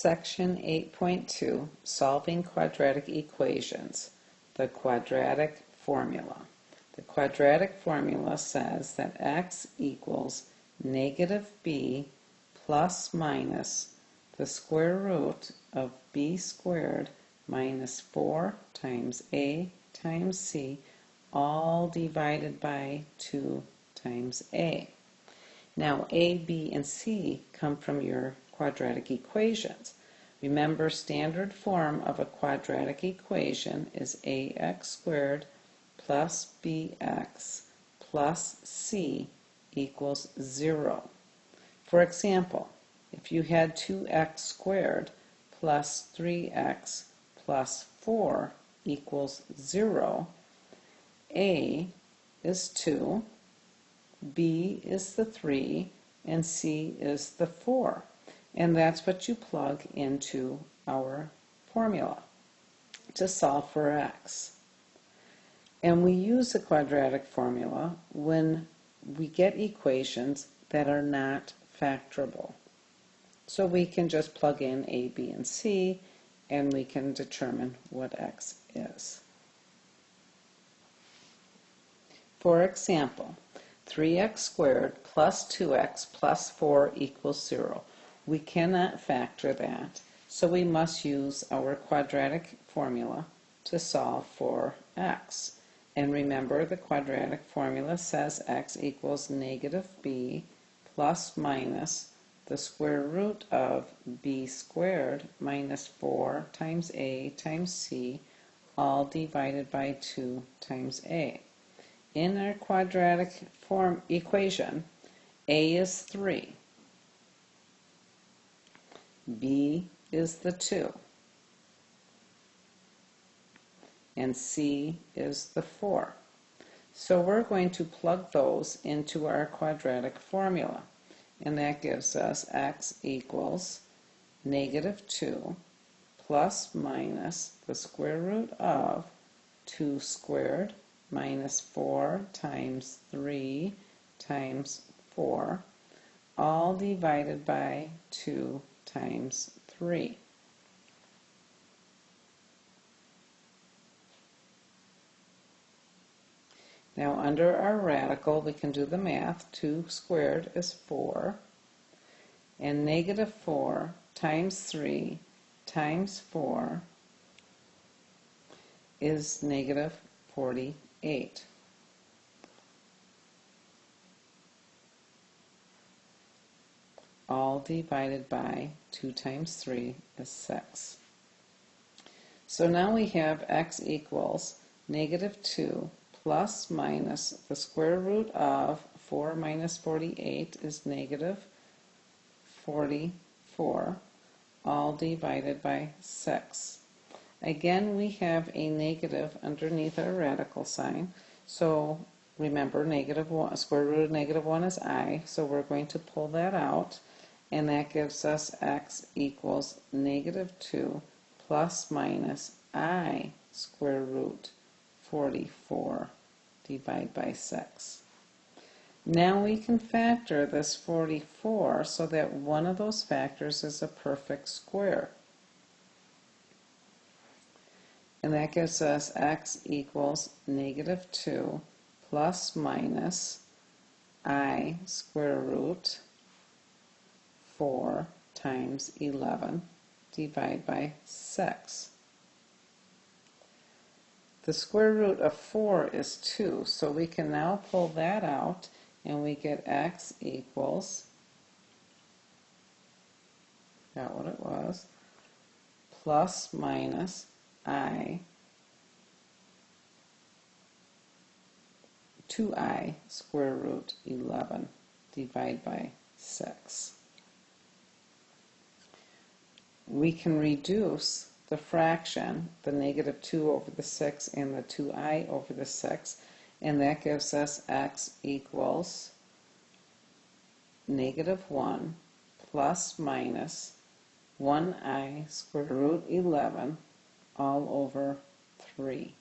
Section 8.2, Solving Quadratic Equations, the quadratic formula. The quadratic formula says that x equals negative b plus minus the square root of b squared minus 4 times a times c, all divided by 2 times a. Now a, b, and c come from your quadratic equations. Remember, standard form of a quadratic equation is ax squared plus bx plus c equals 0. For example, if you had 2x squared plus 3x plus 4 equals 0, a is 2, b is the 3, and c is the 4. And that's what you plug into our formula to solve for x. And we use the quadratic formula when we get equations that are not factorable. So we can just plug in a, b, and c, and we can determine what x is. For example, 3x squared plus 2x plus 4 equals 0. We cannot factor that, so we must use our quadratic formula to solve for x. And remember, the quadratic formula says x equals negative b plus minus the square root of b squared minus 4 times a times c, all divided by 2 times a. In our quadratic form equation, a is 3. B is the 2, and C is the 4. So we're going to plug those into our quadratic formula, and that gives us x equals negative 2 plus minus the square root of 2 squared minus 4 times 3 times 4, all divided by 2 times 3. Now under our radical we can do the math. 2 squared is 4, and negative 4 times 3 times 4 is negative 48. All divided by 2 times 3 is 6. So now we have x equals negative 2 plus minus the square root of 4 minus 48 is negative 44, all divided by 6. Again, we have a negative underneath our radical sign, so remember, negative 1, square root of negative 1 is I, so we're going to pull that out. And that gives us x equals negative 2 plus minus I square root 44 divided by 6. Now we can factor this 44 so that one of those factors is a perfect square. And that gives us x equals negative 2 plus minus I square root 4 times 11 divided by 6. The square root of 4 is 2, so we can now pull that out and we get x equals, got what it was, plus minus I 2i square root 11 divided by 6. We can reduce the fraction, the negative 2 over the 6 and the 2i over the 6, and that gives us x equals negative 1 plus minus 1i square root 11 all over 3.